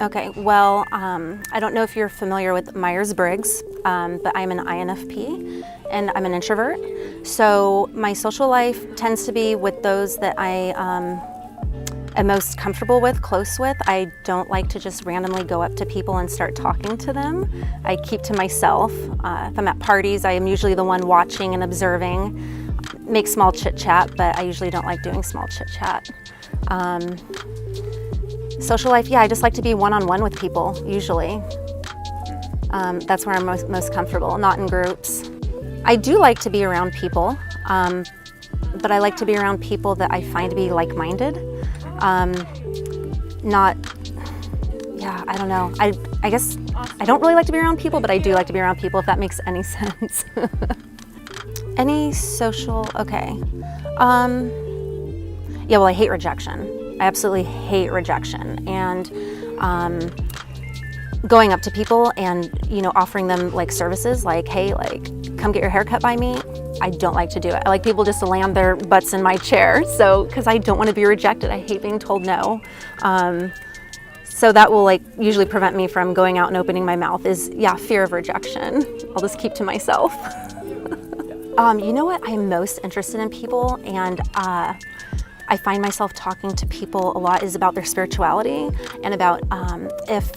Okay, well, I don't know if you're familiar with Myers-Briggs, but I'm an INFP and I'm an introvert. So my social life tends to be with those that I am most comfortable with, close with. I don't like to just randomly go up to people and start talking to them. I keep to myself. If I'm at parties, I am usually the one watching and observing, make small chit chat, but I usually don't like doing small chit chat. Social life, yeah, I just like to be one-on-one with people, usually. That's where I'm most comfortable, not in groups. I do like to be around people, but I like to be around people that I find to be like-minded. I don't know. I guess I don't really like to be around people, but I do like to be around people, if that makes any sense. Any social, okay. Yeah, well, I hate rejection. I absolutely hate rejection, and going up to people and, offering them like services, like, hey, like, come get your hair cut by me. I don't like to do it. I like people just to land their butts in my chair, because I don't want to be rejected. I hate being told no. So that will usually prevent me from going out and opening my mouth is, fear of rejection. I'll just keep to myself. You know what I'm most interested in people, and I find myself talking to people a lot, is about their spirituality and about if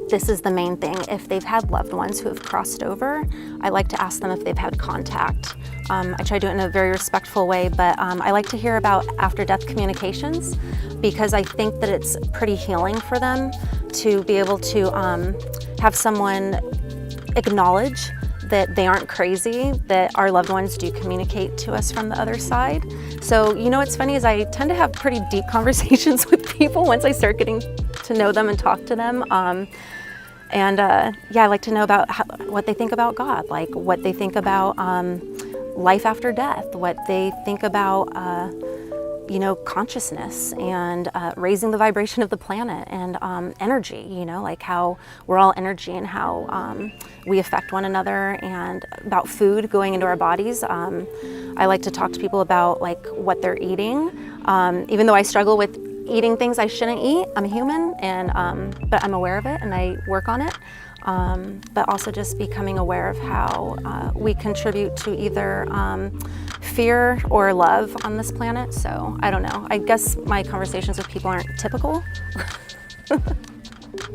this is the main thing. If they've had loved ones who have crossed over, I like to ask them if they've had contact. I try to do it in a very respectful way, but I like to hear about after-death communications, because I think that it's pretty healing for them to be able to have someone acknowledge that they aren't crazy, that our loved ones do communicate to us from the other side. So, what's funny is I tend to have pretty deep conversations with people once I start getting to know them and talk to them. I like to know about what they think about God, like what they think about life after death, what they think about consciousness and raising the vibration of the planet and energy, like how we're all energy and how we affect one another, and about food going into our bodies. I like to talk to people about what they're eating, even though I struggle with eating things I shouldn't eat. I'm human, and but I'm aware of it and I work on it. But also just becoming aware of how we contribute to either fear or love on this planet. So I don't know. I guess my conversations with people aren't typical.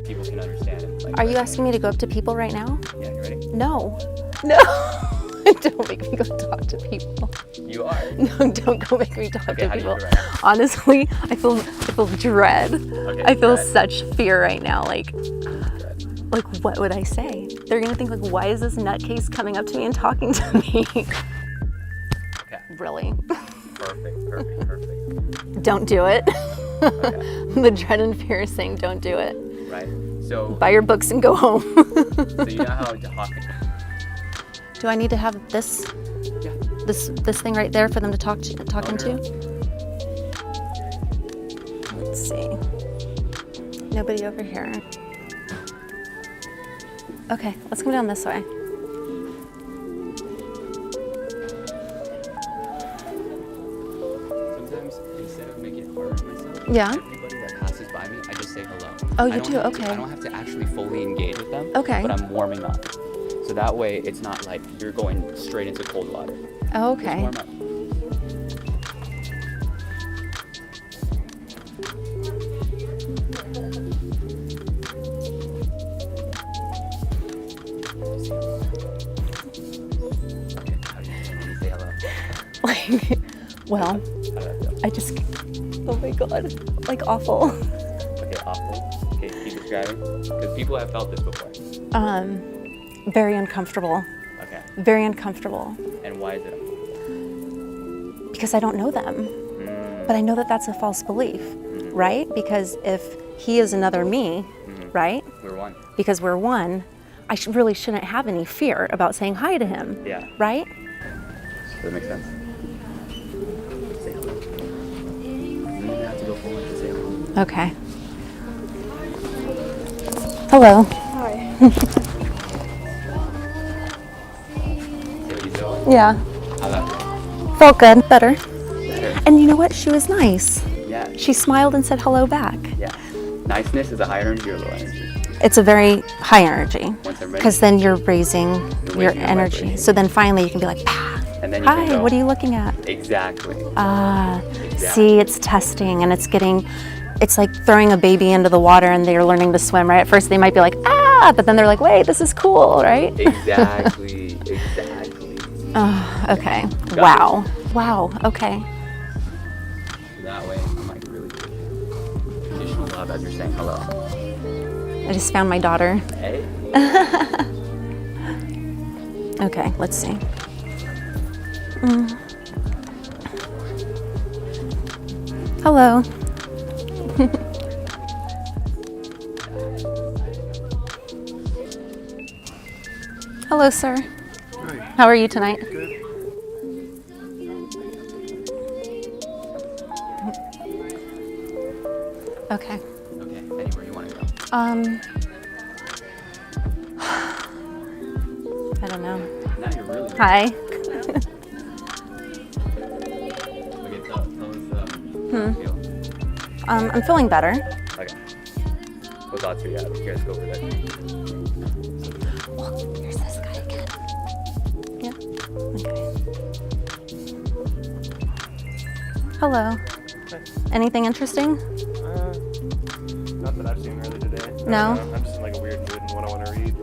People can understand it. Are you asking me to go up to people right now? Yeah, you ready? No. Don't make me go talk to people. You are. No, don't go make me talk to how do you people. feel right now? Honestly, I feel dread. Okay, I feel dread. such fear right now. Good. What would I say? They're gonna think why is this nutcase coming up to me and talking to me? Okay. Really? Perfect. Don't do it. Okay. The dread and fear is saying don't do it. Right. So Buy your books and go home. so you know how talking. Do I need to have this? Yeah. This thing right there for them to talk into? Let's see. Nobody over here. Okay, let's go down this way. Sometimes instead of making it harder on myself, Yeah. everybody that passes by me, I just say hello. Oh, I you don't do? have to- Okay. I don't have to actually fully engage with them. Okay. But I'm warming up. So that way it's not like you're going straight into cold water. Oh, Just okay. warm up. Okay, how do you feel when you say hello? Well, How does that feel? I just, oh my God, awful. Okay, awful. Okay, keep describing. Because people have felt this before. Very uncomfortable. Okay. Very uncomfortable. And why is it uncomfortable? Because I don't know them. But I know that that's a false belief, right? Because if he is another me, right? We're one. Because we're one, I really shouldn't have any fear about saying hi to him, Yeah. right? Does that make sense? Say hello. You don't even have to go forward to say hello. Okay. Hello. Hi. See what you doing? Yeah. How that Felt good. Better. better? And you know what? She was nice. Yeah. She smiled and said hello back. Yeah. Niceness is a high energy or low energy? It's a very high energy Once I'm ready. because then you're raising your your energy. vibration. So then finally you can be like, "Pah, And then you can hi, go. what are you looking at?" Exactly. See, it's testing and it's like throwing a baby into the water and they're learning to swim, right? At first they might be like, ah, but then they're like, wait, this is cool, right? Exactly. Okay. Wow. Wow. Okay. That way, I'm like really conditional love as you're saying hello. I just found my daughter. Hey. Okay, let's see. Hello. Hello, sir. Hi. How are you tonight? Good. Okay. Okay, anywhere you want to go. I don't know. Now you're really Hi. Okay, tell us how you feel. I'm feeling better. Okay. What thoughts do you have? Here, let's go over that. Well, here's this guy again. Yeah. Okay. Hello. Anything interesting? Not that I've seen really today. No? I'm just in like a weird mood and what I want to read.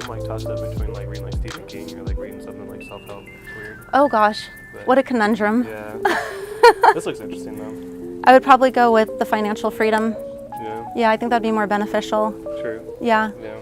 I'm like tossed up between like reading like Stephen King or like reading something like self-help. It's weird. Oh gosh, what a conundrum. Yeah. This looks interesting though. I would probably go with the financial freedom. Yeah. Yeah, I think that'd be more beneficial. True. Yeah. Yeah.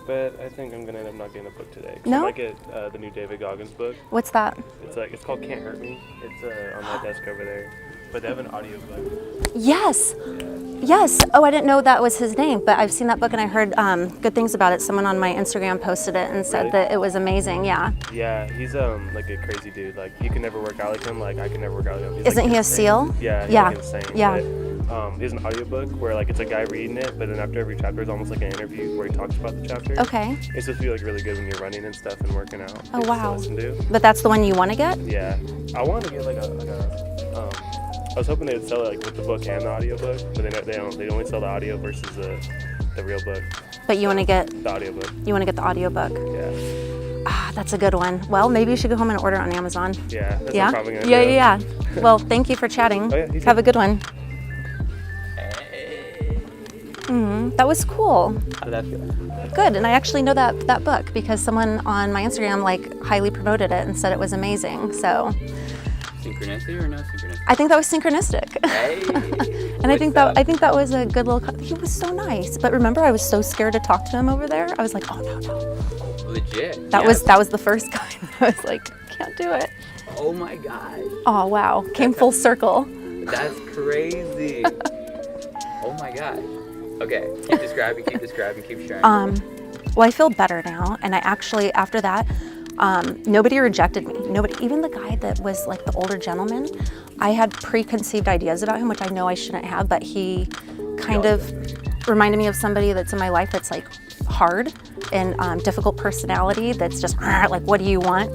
But I think I'm gonna end up not getting a book today. 'Cause No? I might get the new David Goggins book. What's that? It's called Can't Hurt Me. It's on my desk over there. But they have an audio book. Yes. Yeah. Yes. Oh, I didn't know that was his name, but I've seen that book and I heard good things about it. Someone on my Instagram posted it and said Really? that it was amazing. Yeah. Yeah, he's like a crazy dude. Like you can never work out like him. Like I can never work out like him. He's, Isn't like, he a insane. SEAL? Yeah. He's Yeah. like insane. Yeah. But, there's an audiobook where like it's a guy reading it, but then after every chapter is almost like an interview where he talks about the chapter. Okay. It's supposed to be like really good when you're running and stuff and working out. Oh, Like, to wow. listen to. But that's the one you want to get? Yeah. I wanted to get like I was hoping they would sell it like with the book and the audiobook, but they don't. They only sell the audio versus the real book. But you want to get The audiobook. the audiobook. Yeah. Ah, that's a good one. Well, maybe you should go home and order on Amazon. Yeah. That's what Yeah? I'm probably gonna Yeah, do. yeah, yeah. Well, thank you for chatting. Oh, yeah, you too. Have a good one. Hey. That was cool. How did that feel? Good. And I actually know that book because someone on my Instagram like highly promoted it and said it was amazing. So Synchronicity or no synchronicity? I think that was synchronistic. Hey. And I think that was a good little. He was so nice. But remember, I was so scared to talk to him over there. I was like, oh no. Legit. That Yes. was the first guy. I was like, can't do it. Oh my gosh. Oh wow, came full circle. That's crazy. Oh my god. Okay, keep describing, keep sharing. Well, I feel better now, and I actually after that, nobody rejected me. Nobody, even the guy that was like the older gentleman. I had preconceived ideas about him, which I know I shouldn't have, but he kind of reminded me of somebody that's in my life that's like hard and difficult personality. That's just like, what do you want?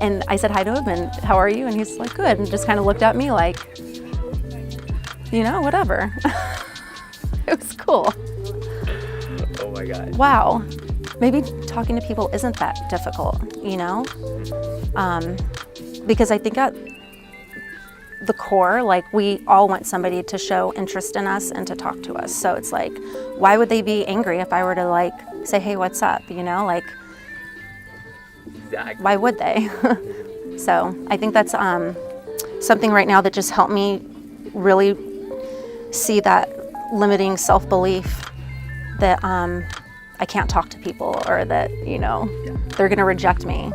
And I said hi to him, and how are you? And he's like, good, and just kind of looked at me like, you know, whatever. It was cool. Oh my god. Wow. Maybe talking to people isn't that difficult, you know? Because I think at the core, like we all want somebody to show interest in us and to talk to us. So it's like, why would they be angry if I were to like say, hey, what's up? You know, like, Exactly. why would they? So I think that's something right now that just helped me really see that limiting self-belief that I can't talk to people or that, you know, they're gonna reject me.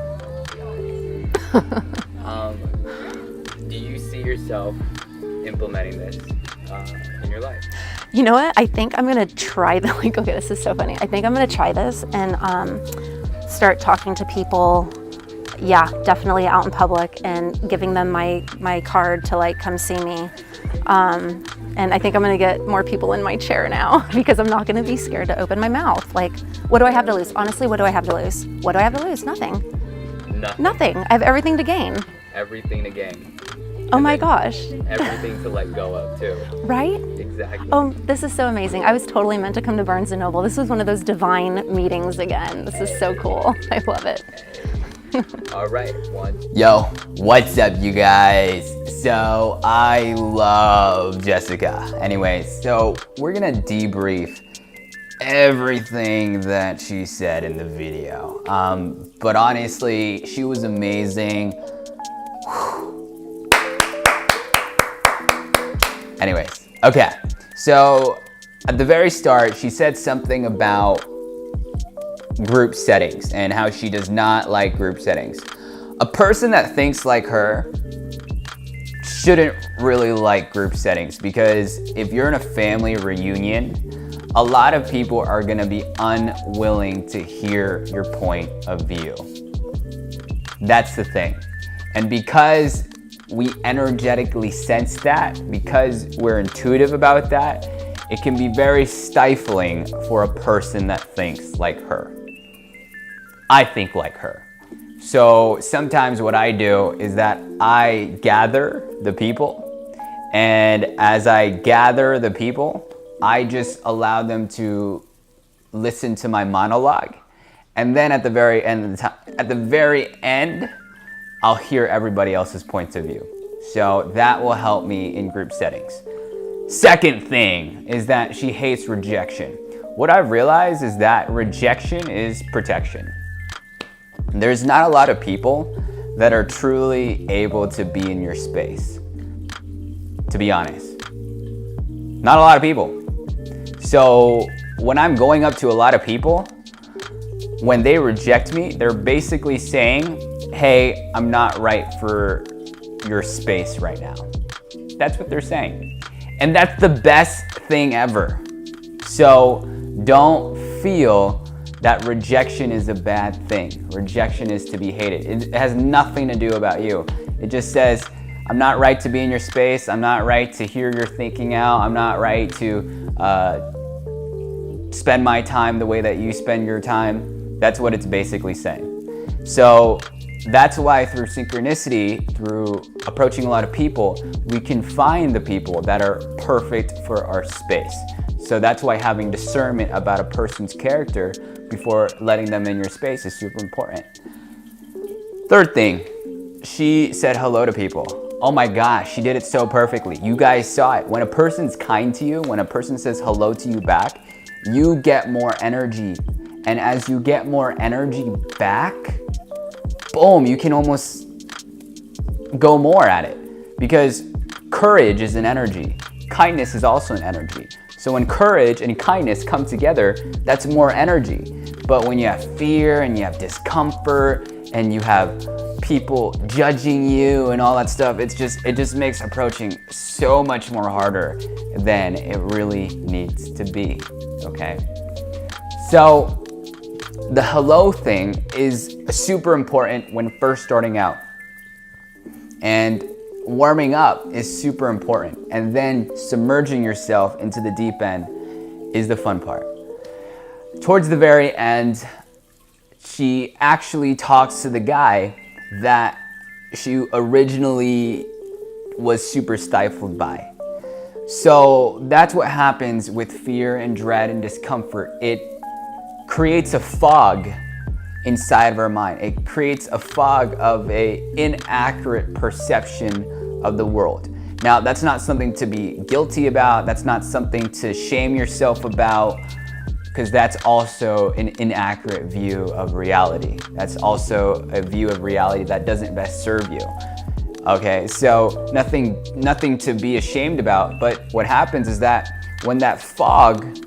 Do you see yourself implementing this in your life? You know what? I think I'm gonna try the like. Okay, this is so funny. I think I'm gonna try this and start talking to people. Yeah, definitely out in public and giving them my card to like come see me. And I think I'm gonna get more people in my chair now because I'm not gonna be scared to open my mouth. Like, what do I have to lose? Honestly, what do I have to lose? What do I have to lose? Nothing. Nothing. Nothing. I have everything to gain. Everything to gain. Oh my gosh. Everything to let go of too. Right? Exactly. Oh, this is so amazing. I was totally meant to come to Barnes & Noble. This was one of those divine meetings again. This is so cool. I love it. All right, Yo, what's up, you guys? So I love Jessica. Anyways, so we're gonna debrief everything that she said in the video. But honestly, she was amazing. Anyways, okay. So at the very start, she said something about group settings and how she does not like group settings. A person that thinks like her shouldn't really like group settings, because if you're in a family reunion, a lot of people are gonna be unwilling to hear your point of view. That's the thing. And because we energetically sense that, because we're intuitive about that, it can be very stifling for a person that thinks like her. I think like her. So sometimes what I do is that I gather the people, and as I gather the people, I just allow them to listen to my monologue, and then at the very end, I'll hear everybody else's points of view. So that will help me in group settings. Second thing is that she hates rejection. What I've realized is that rejection is protection. There's not a lot of people that are truly able to be in your space, to be honest. Not a lot of people. So when I'm going up to a lot of people, when they reject me, they're basically saying, hey, I'm not right for your space right now. That's what they're saying. And that's the best thing ever. So don't feel that rejection is a bad thing. Rejection is to be hated. It has nothing to do about you. It just says, I'm not right to be in your space. I'm not right to hear your thinking out. I'm not right to spend my time the way that you spend your time. That's what it's basically saying. So that's why through synchronicity, through approaching a lot of people, we can find the people that are perfect for our space. So that's why having discernment about a person's character before letting them in your space is super important. Third thing, she said hello to people. Oh my gosh, she did it so perfectly. You guys saw it. When a person's kind to you, when a person says hello to you back, you get more energy. And as you get more energy back, boom, you can almost go more at it. Because courage is an energy. Kindness is also an energy. So when courage and kindness come together, that's more energy. But when you have fear and you have discomfort and you have people judging you and all that stuff, it just makes approaching so much more harder than it really needs to be, okay? So the hello thing is super important when first starting out. And warming up is super important, and then submerging yourself into the deep end is the fun part. Towards the very end, she actually talks to the guy that she originally was super stifled by. So that's what happens with fear and dread and discomfort. It creates a fog inside of our mind. It creates a fog of an inaccurate perception of the world. Now, that's not something to be guilty about. That's not something to shame yourself about, because that's also an inaccurate view of reality. That's also a view of reality that doesn't best serve you. Okay, so nothing to be ashamed about, but what happens is that when that fog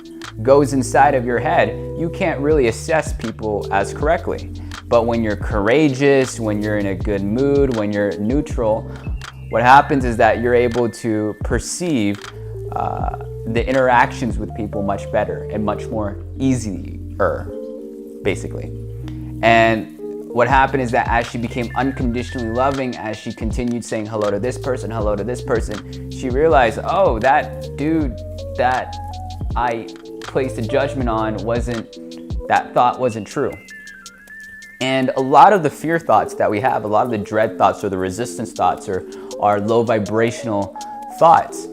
goes inside of your head, you can't really assess people as correctly. But when you're courageous, when you're in a good mood, when you're neutral, what happens is that you're able to perceive the interactions with people much better and much more easier, basically. And what happened is that as she became unconditionally loving, as she continued saying hello to this person, she realized, oh, that dude that I placed a judgment on that thought wasn't true. And a lot of the fear thoughts that we have, a lot of the dread thoughts or the resistance thoughts or are low vibrational thoughts.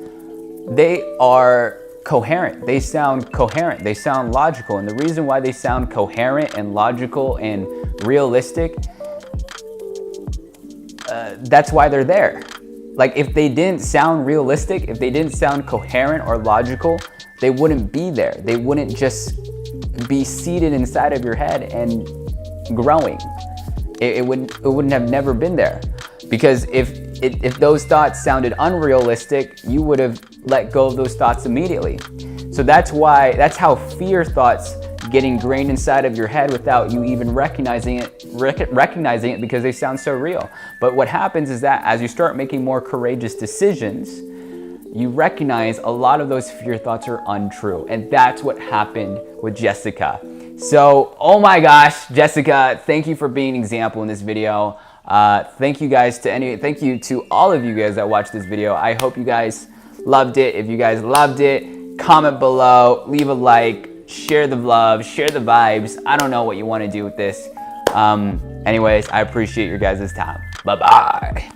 They are coherent. They sound coherent. They sound logical. And the reason why they sound coherent and logical and realistic, that's why they're there. Like, if they didn't sound realistic, if they didn't sound coherent or logical, they wouldn't be there. They wouldn't just be seated inside of your head and growing. It wouldn't have never been there. Because if those thoughts sounded unrealistic, you would have let go of those thoughts immediately. So that's how fear thoughts get ingrained inside of your head without you even recognizing it because they sound so real. But what happens is that as you start making more courageous decisions, you recognize a lot of those fear thoughts are untrue. And that's what happened with Jessica. So, oh my gosh, Jessica, thank you for being an example in this video. Thank you to all of you guys that watched this video. I hope you guys loved it. If you guys loved it, comment below, leave a like, share the love, share the vibes. I don't know what you want to do with this. Anyways, I appreciate your guys' time. Bye-bye.